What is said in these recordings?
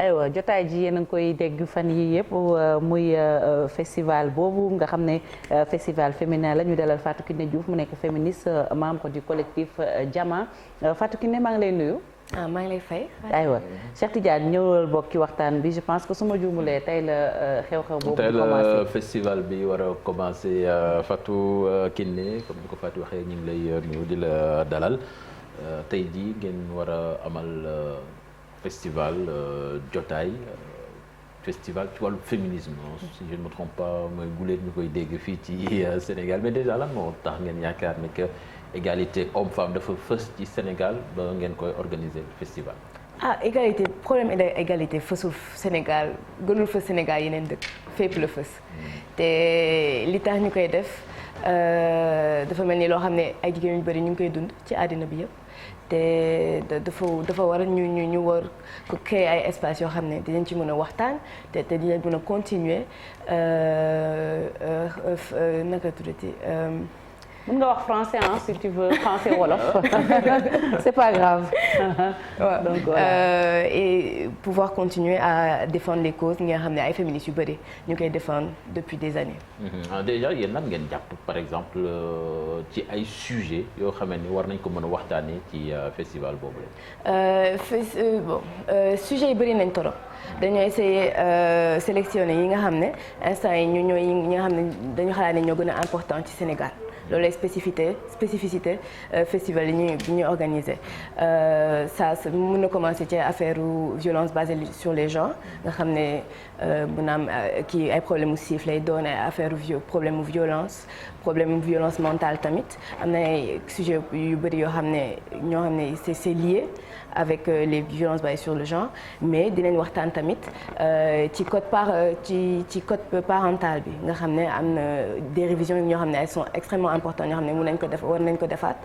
aywa jotaay ji yéen a ngi koy dégg fan yi yëpp muy festival boobu nga xam ne festival féminin la ñu dalal Fatou Kiné Diouf mu nekk féministe membre du collectif Jama Fatou Kiné maa ngi lay nuyu. maa ngi lay fay. aywa Cheikh Tidiane ñëwal bokk ci waxtaan bi je pense que su ma juumulee tey la xew-xew boobu. tey la festival bi war a commencé Fatou Kiné comme ni ko Fatou waxee ñu ngi lay nuyu di la dalal tey jii ngeen war a amal. Festival jotaay festival ci wàllu féminisme si je ne me trompe pas mooy guleen ñu koy dégg fii ci Sénégal mais déjà lan moo tax ngeen yaakaar ne que égalité homme-femme dafa fës ci Sénégal ba ngeen koy organiser festival. Égalité problème égalité fësul Sénégal gënul fës Sénégal yeneen dëkk fépp la fës te li tax ñu koy def dafa mel ni loo xam ne ay jigéen yu bëri ñu ngi koy dund ci àddina bi yëpp. te dafa war ñu war ko créer ay espace yoo xam ne dinañ ci mën a waxtaan te dinañ mën a continuer naka tuddati. mën nga wax français si tu veux français wolof c'est pas grave. Ouais. Donc voilà. Et pouvoir continuer à défendre les causes nga xam ne ay féministes yu bëri ñu koy défendre depuis des années. Déjà yéen lan ngeen jàpp par exemple ci ay sujets yoo xam ne war nañ ko mën a waxtaanee ci festival boobu la. Sujets yi bëri nañ torop dañoo essayer sélectionner yi nga xam ne instant yi ñu ñooy yi nga xam ne dañu xalaat ne ñoo gën a important ci Sénégal. loolu lay spécificité festival yi ñuy organiser ça mën na commencer ci affaire violence basée sur les genres nga xam ne mën na am kii ay problème mu siif lay doon ay affaire problème mu violence mentale tamit am na ay sujets yu bëri yoo xam ne ñoo xam ne c'est lié avec les violences basées sur le genre mais dinañ waxtaan tamit ci code parental bi nga xam ne am na des révisions ñoo xam ne elles sont extrêmement importantes ñoo xam ne war nañ ko defaat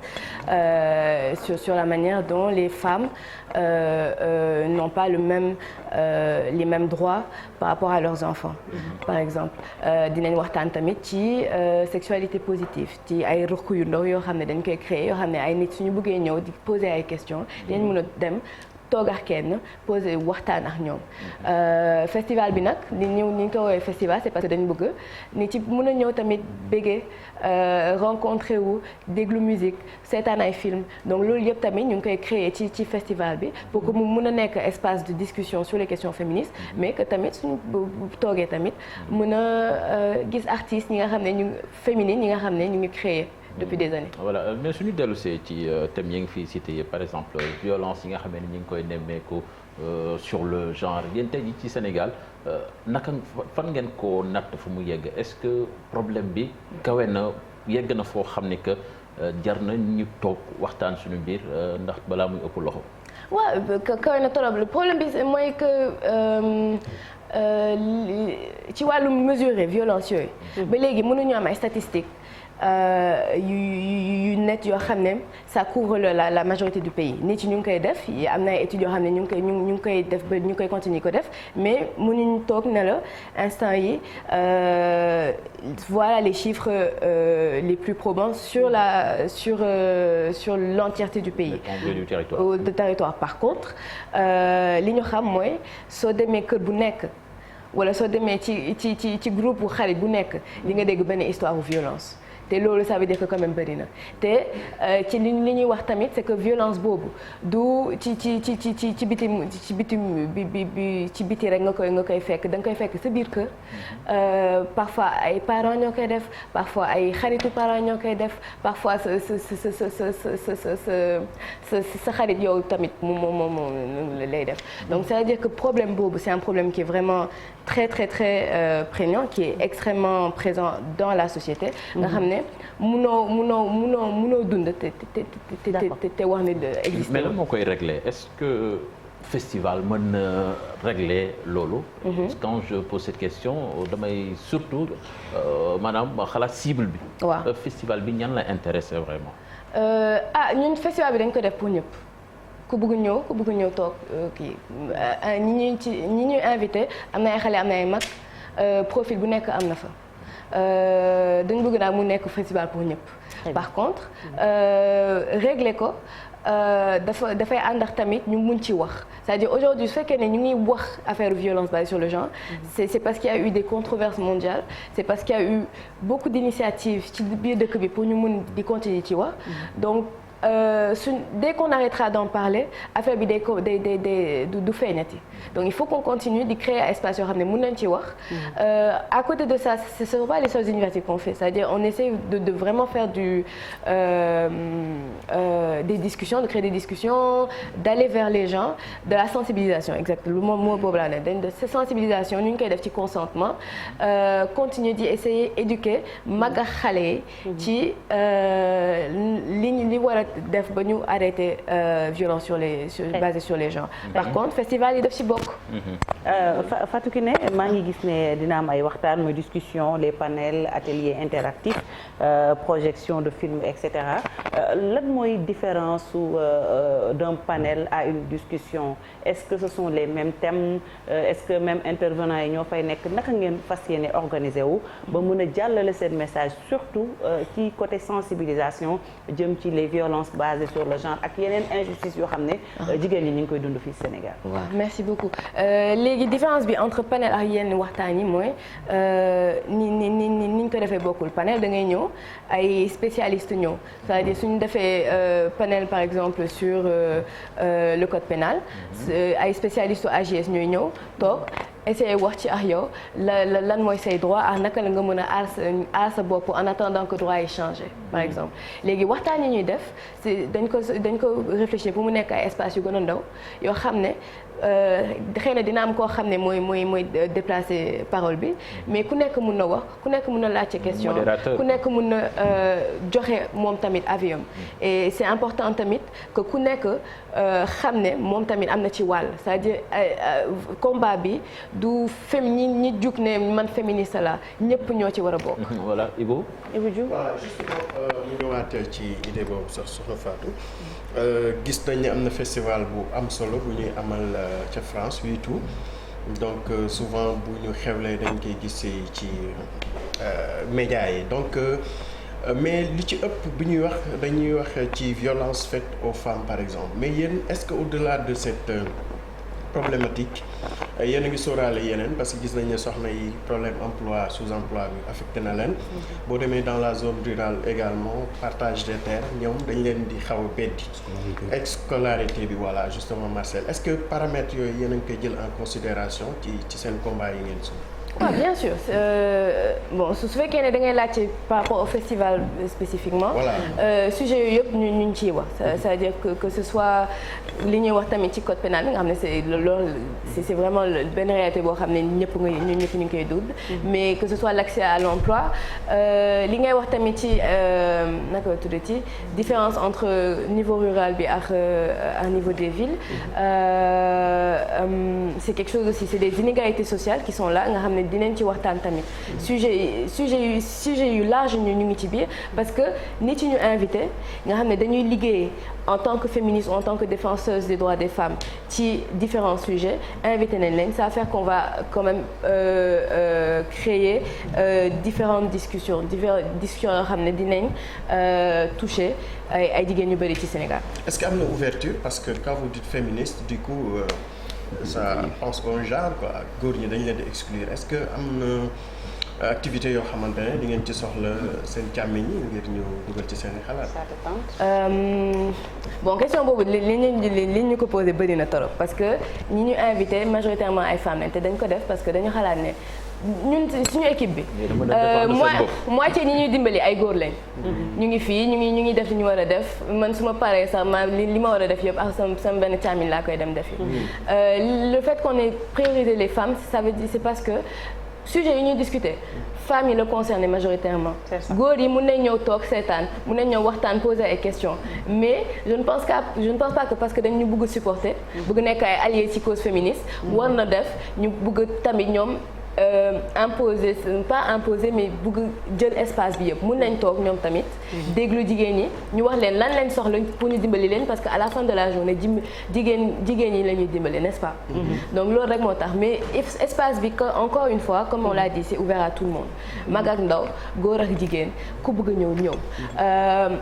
sur la manière dont les femmes n'ont pas les mêmes droits par rapport à leurs enfants. Par exemple dinañ waxtaan tamit ci sexualité positive ci ay ruq yu ndaw yoo xam ne dañ koy créer yoo xam ne ay nit suñu bëggee ñëw di poser ay questions dinañ mën a dem toog ak kenn poser waxtaan ak ñoom. Festival bi nag ni ko woowee festival c'est parce que dañ bëgg ni ci mën a ñëw tamit béggee rencontrer wu déglu musique seetaan ay film donc loolu yëpp tamit ñu ngi koy créer ci festival bi pour que mu mën a nekk espace de discussion sur les questions féministes mais que tamit suñu toogee tamit mën a gis artistes ñi nga xam ne ñu féminines ñi nga xam ne ñu ngi créer depuis des années. Voilà mais suñu dellusee ci thème yi ngi fi cité par exemple violence yi nga xam ne ñu ngi koy nemmeeku sur le genre yéen tey ci Sénégal naka fan ngeen ko natt fu mu yegg est-ce que problème bi kawe na yegg na foo xam ne que jar na ñu toog waxtaan suñu biir ndax balaa muy ëpp loxo. waaw kawe na trop le problème bi mooy que ci wàllu mesurer violence yooyu. ba léegi mënuñu am ay statistiques. yu net yoo xam ne ça couvre la majorité du pays nit yi ñu ngi koy def am na ay études yoo xam ne ñu ngi koy def ba ñu koy continuer ko def mais mënuñu toog ne la instant yi voilà les chiffres les plus probants sur l'entièreté du pays. du territoire. Par contre li ñu xam mooy soo demee kër bu nekk wala soo demee ci groupe bu xarit bu nekk di nga dégg benn histoire de violence. te loolu ça veut dire que quand même bëri na te ci li ñuy wax tamit c'est que violence boobu du ci biti rek nga koy fekk da nga koy fekk sa biir kër parfois ay parents ñoo koy def parfois ay xaritu parents ñoo koy def parfois sa xarit yow tamit moom lay def donc ça veut dire que problème boobu c'est un problème qui est vraiment très prégnant qui est extrêmement présent dans la société nga xam ne mënoo dund te wax ne existe. mais lan moo koy régler est-ce que festival mën na régler loolu. quand je pose cette question damay surtout maanaam xalaat cible bi. waaw festival bi ñan la intéressé vraiment. ñun festival bi dañ ko def pour ñëpp. ku bëgg ñëw toog kii ñi ñuy invité am na ay xale am na ay mag profil bu nekk am na fa dañ bëgg daal mu nekk festival pour ñëpp. par contre régler ko dafay ànd ak tamit ñu mun ci wax c'est-à-dire aujourd'hui su fekkee ne ñu ngi wax affaire violence basée sur le genre c'est parce qu'il y a eu des controverses mondiales c'est parce qu'il y a eu beaucoup d'initiatives ci biir dëkk bi pour ñu mun di continuer ci wax donc dès qu'on arrêtera d'en parler affaire bi du feeñati donc il faut qu'on continue di créer espace yoo xam ne mën nañ ci wax à côté de ça ce ne sont pas les seules initiatives qu'on fait c'est-à-dire on essaie de vraiment faire des discussions de créer des discussions d'aller vers les gens de la sensibilisation exactement lu mot boobu laa ne dañ de sensibilisation ñu ngi koy def ci consentement continuer di essayer éduquer mag ak xale yi ci li war a def ba ñu arrêter violence basée sur les genres. Par contre festival yi daf ci bokk. Fatou Kiné maa ngi gis ne dina am ay waxtaan mooy discussion les panels ateliers interactifs projection de films et cetera lan mooy différence d'un panel à une discussion est-ce que ce sont les mêmes thèmes est-ce que même intervenants yi ñoo fay nekk naka ngeen fas yéene organiser wu ba mën a jàllale seen message surtout ci côté sensibilisation jëm ci les violences basées sur le genre ak yeneen injustices yoo xam ne jigéen ñi ñu ngi koy dund fii Sénégal. waaw merci beaucoup léegi différence bi entre panel ak yenn waxtaan yi mooy ni ñu ko defee bokkul panel da ngay ñëw ay spécialistes ñëw c'est-à-dire suñu defee panel par exemple sur le code pénal ay spécialistes AGS ñooy ñëw toog essayer wax ci ak yow lan mooy say droit ak naka la nga mën a aar sa bopp en attendant que droit yi changé par exemple léegi waxtaan yi ñuy def dañ ko réfléchir pour mu nekk ay espace yu gën a ndaw yoo xam ne xëy na dina am koo xam ne mooy déplacer parole bi mais ku nekk mun na wax ku nekk mun na laajte question ku nekk mun na joxe moom tamit avis et c'est important tamit que ku nekk xam ne moom tamit am na ci wàll c'est-à-dire combat bi du ñi jug ne man féministe la ñëpp ñoo ci war a bokk. voilà Ibou Diouf. waaw justement ñu ñëwaat ci idée boobu sax soxna Fatou gis nañ ne am na festival bu am solo bu ñuy amal ca France Ouitou donc souvent bu ñu xewlee dañ koy gis ci médias yi donc mais li ci ëpp bu ñuy wax dañuy wax ci violence faite aux femmes par exemple mais yéen est-ce que au-delà de cette problématique yéen a ngi sóoraale yeneen parce que gis nañ ne soxna yi problème emploi sous-emploi bi affecté na leen boo demee dans la zone rurale également partage des terres ñoom dañ leen di xaw a beddi scolarité bi voilà justement Marcel est-ce que paramètres yooyu yéen a ngi koy jël en considération ci seen combat yi ngeen suuf waaw bien sûr bon su fekkee ne da ngay laajte par rapport au festival spécifiquement sujet yooyu yëpp ñu ngi ciy wax c'est-à-dire que ce soit li ñuy wax tamit ci code pénal bi nga xam ne c'est loolu c'est vraiment benn réalité boo xam ne ñëpp ñu ngi koy dund mais que ce soit l'accès à l'emploi li ngay wax tamit ci naka la tuddati différence entre niveau rural bi ak niveau des villes c'est quelque chose aussi c'est des inégalités sociales qui sont là nga xam ne dinañ ci waxtaan tamit sujet yu large ñu ngi ci biir parce que nit yi ñu invité nga xam ne dañuy liggéey en tant que féministe ou en tant que défenseuse des droits des femmes ci différents sujets invité nañ leen ça va faire qu'on va quand même créer différentes discussions yoo xam ne dinañ toucher ay jigéen ñu bari ci Sénégal. Est-ce qu'il y a une ouverture parce que quand vous dites féministe du coup ça pense au genre quoi góor ñi dañ leen di exclure est-ce que am na activité yoo xamante ne di ngeen ci soxla seen càmmiñ yi ngir ñu dugal ci seen i xalaat. bon question boobu li ñu ko posé bëri na trop parce que ñi ñu invité majoritairement ay femmes lañ te dañ ko def parce que dañu xalaat ne ñun suñu équipe bi moitié ñi ñuy dimbali ay góor lañ ñu ngi fii ñu ngi def li ñu war a def man su ma paree sax li ma war a def yëpp ak sama benn càmmiñ laa koy dem def le fait qu'on ait priorisé les femmes ça veut dire c'est parce que sujet yi ñuy discuter femmes yi la concerné majoritairement góor yi mën nañ ñëw toog seetaan mën nañ ñëw waxtaan poser ay questions mais je ne pense pas que parce que dañ ñu bëgg supporter bëgg nekk ay alliés ci cause féministe war na def ñu bëgg tamit ñoom imposer pas imposer mais bëgg jël espace bi yëpp mun nañ toog ñoom tamit déglu jigéen ñi ñu wax leen lan lañ soxla pour ñu dimbali leen parce que à la fin de la journée jigéen ñi la ñuy dimbali n'est-ce pas donc loolu rek moo tax mais espace bi encore une fois comme on l'a dit c'est ouvert à tout le monde mag ak ndaw góor ak jigéen ku bëgg a ñëw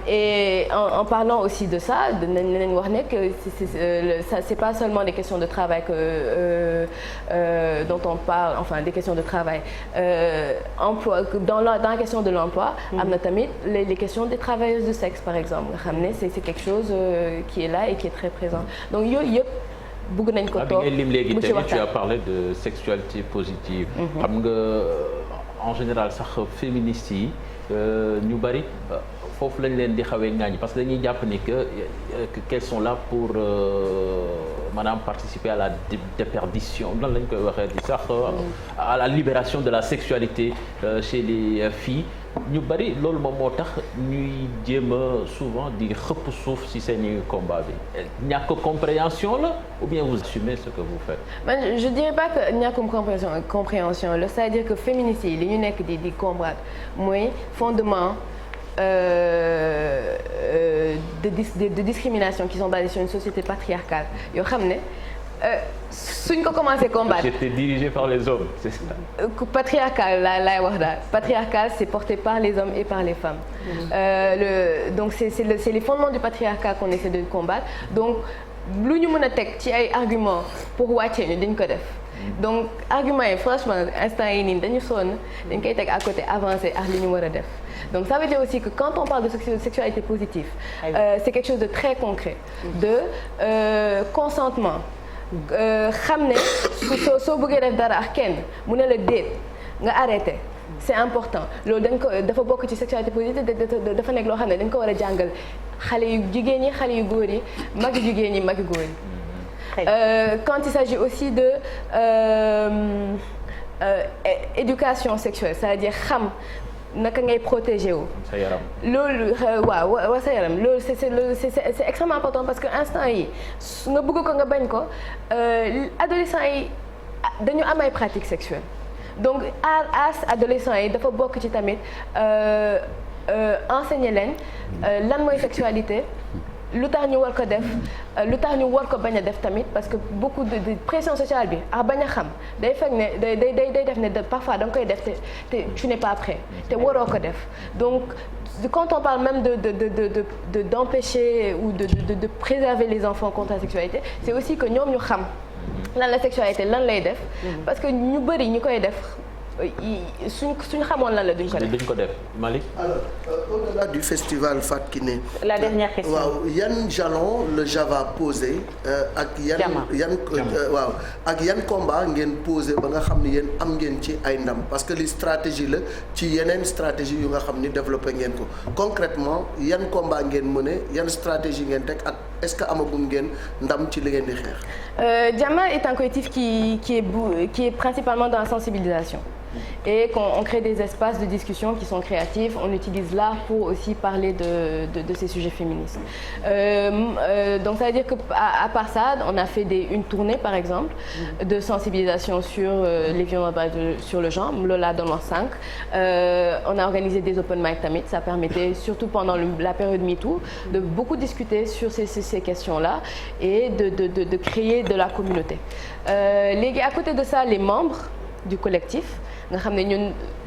et en parlant aussi de ça dinañ wax ne que c'est pas seulement des questions de travail dont on parle enfin des questions de travail emploi dans la question de l'emploi am na tamit les questions des travailleuses de sexe par exemple nga xam ne c'est quelque chose qui est là et qui est très présent donc yooyu yëpp bëgg nañ ko toog lim léegi tamit tu as parlé de sexualité positive xam nga en général sax féministes yi ñu bari foofu lañ leen di xawee ngaañ parce que dañuy jàpp ni qu'elles sont là pour maanaam participer à la déperdition lan lañ koy waxee di sax à la libération de la sexualité chez les filles ñu bari loolu moom moo tax ñuy jéem a souvent di xëpp suuf ci seeni combat bi ñàkk compréhension la ou bien vous assumez ce que vous faites. man je dirais pas que ñàkkum compréhension la c'est-à-dire que féministes yi li ñu nekk di combattre mooy fondement de discrimination qui sont basées sur une société patriarcale yoo xam ne suñ ko commencé combattre. J'étais dirigé par les hommes, c'est ça. Patriarcal laay wax daal patriarcal c'est porté par les hommes et par les femmes. Donc c'est les fondements du patriarcat qu'on essaie de combattre donc lu ñu mën a teg ci ay arguments pour wàccee ñu dañ ko def. Donc argument yi franchement instant yi nii dañu sonn dañ koy teg à côté avancé ak li ñu war a def donc ça veut dire aussi que quand on parle de sexualité positive c'est quelque chose de très concret de consentement xam ne soo bëggee def dara ak kenn mu ne la déet nga arrêté c'est important loolu dañ ko dafa bokk ci sexualité positive dafa nekk loo xam ne dañ ko war a jàngal xale yu jigéen ñi xale yu góor yi mag yu jigéen ñi mag yu góor yi quand il s'agit aussi de éducation sexuelle c'est-à-dire xam naka ngay protéger wu. sa yaram loolu waaw sa yaram loolu c'est extrêmement important parce que instant yi nga bëgg ko nga bañ ko adolescents yi dañu am ay pratiques sexuelles donc adolescents yi dafa bokk ci tamit enseigner leen lan mooy sexualité. lu tax ñu war ko def lu tax ñu war ko bañ a def tamit parce que beaucoup de pression sociale bi ak bañ a xam day fekk ne day def ne parfois da nga koy def te tu n'es pas prêt te waroo ko def donc quand on parle même d'empêcher ou de préserver les enfants contre la sexualité c'est aussi que ñoom ñu xam lan la sexualité lan lay def parce que ñu bari ñu koy def suñ xamoon lan la duñ ko def Malick. Alors au-delà du festival Fatou Kiné. La dernière question. waaw yan jalon le Java posé ak yan combat ngeen posé ba nga xam ni yéen am ngeen ci ay ndam parce que li stratégie la ci yeneen stratégie yu nga xam ni développé ngeen ko concrètement yan combat ngeen mené yan stratégie ngeen teg ak est-ce que amagum ngeen ndam ci li ngeen di xeex. Jama est un collectif qui est principalement dans la sensibilisation. Et qu'on crée des espaces de discussion qui sont créatifs. On utilise l'art pour aussi parler de ces sujets féministes. Donc ça veut dire qu'à part ça, on a fait une tournée par exemple de sensibilisation sur les violences sur le genre, Lola dans le 5. On a organisé des open mic tamit. Ça permettait surtout pendant la période MeToo de beaucoup discuter sur ces questions-là et de créer de la communauté. À côté de ça, les membres du collectif nga xam ne ñun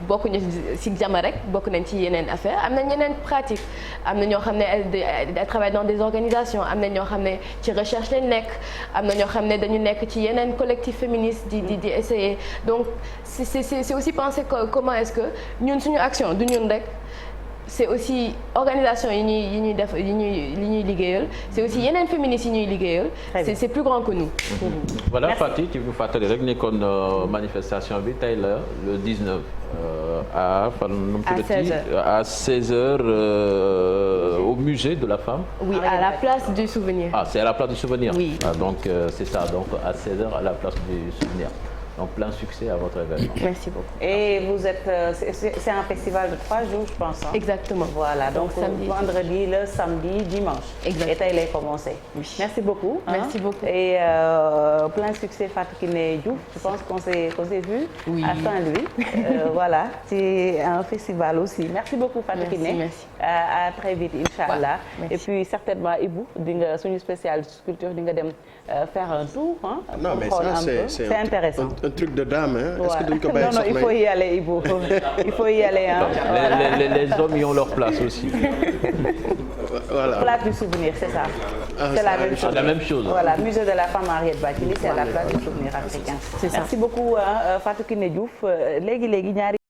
bokkuñu ci Jama rek bokk nañ ci yeneen affaire am nañ yeneen pratique am na ñoo xam ne elles travaillent dans des organisations am na ñoo xam ne ci recherche lañ nekk am na ñoo xam ne dañu nekk ci yeneen collectif féministe di essayer donc c'est aussi penser comment est-ce que ñun suñu action du ñun rek c'est aussi organisation yi ñuy def li ñuy liggéeyal c'est aussi yeneen féministes yi ñuy liggéeyal c'est plus grand que nous. Voilà Fati ci bu fàttali rek ni kon manifestation bi tey la le 19 à 16h au musée de la femme. Oui, à la place du souvenir. Ah, c'est à la place du souvenir. Oui. Ah, donc c'est ça donc à 16h à la place du souvenir. donc plein succès à votre événement. Merci beaucoup. Et vous êtes c'est un festival de 3 jours je pense. Exactement. Voilà donc samedi, vendredi le samedi dimanche. Exactement. Et tey lay commencé. Oui. Merci beaucoup. Merci beaucoup. Et plein succès Fatou Kiné Diouf. Je pense qu'on s'est vu à Saint-Louis. Voilà c'est un festival aussi. Merci beaucoup Fatou Kiné. Merci. À très vite inchallah. Merci. Et puis certainement Ibou di nga suñu spécialiste culture di nga dem faire un tour non mais ça c'est intéressant. un truc de dame hein. Est-ce que duñ ko non bàyyi non soxna il faut y aller Ibou il faut y aller hein. Les hommes y ont leur place aussi. Voilà. Place du souvenir c'est ça. C'est la même chose. Voilà musée de la femme Henriette Bathily c'est la place du souvenir africain. C'est ça. Merci beaucoup Fatou Kiné Diouf léegi ñaari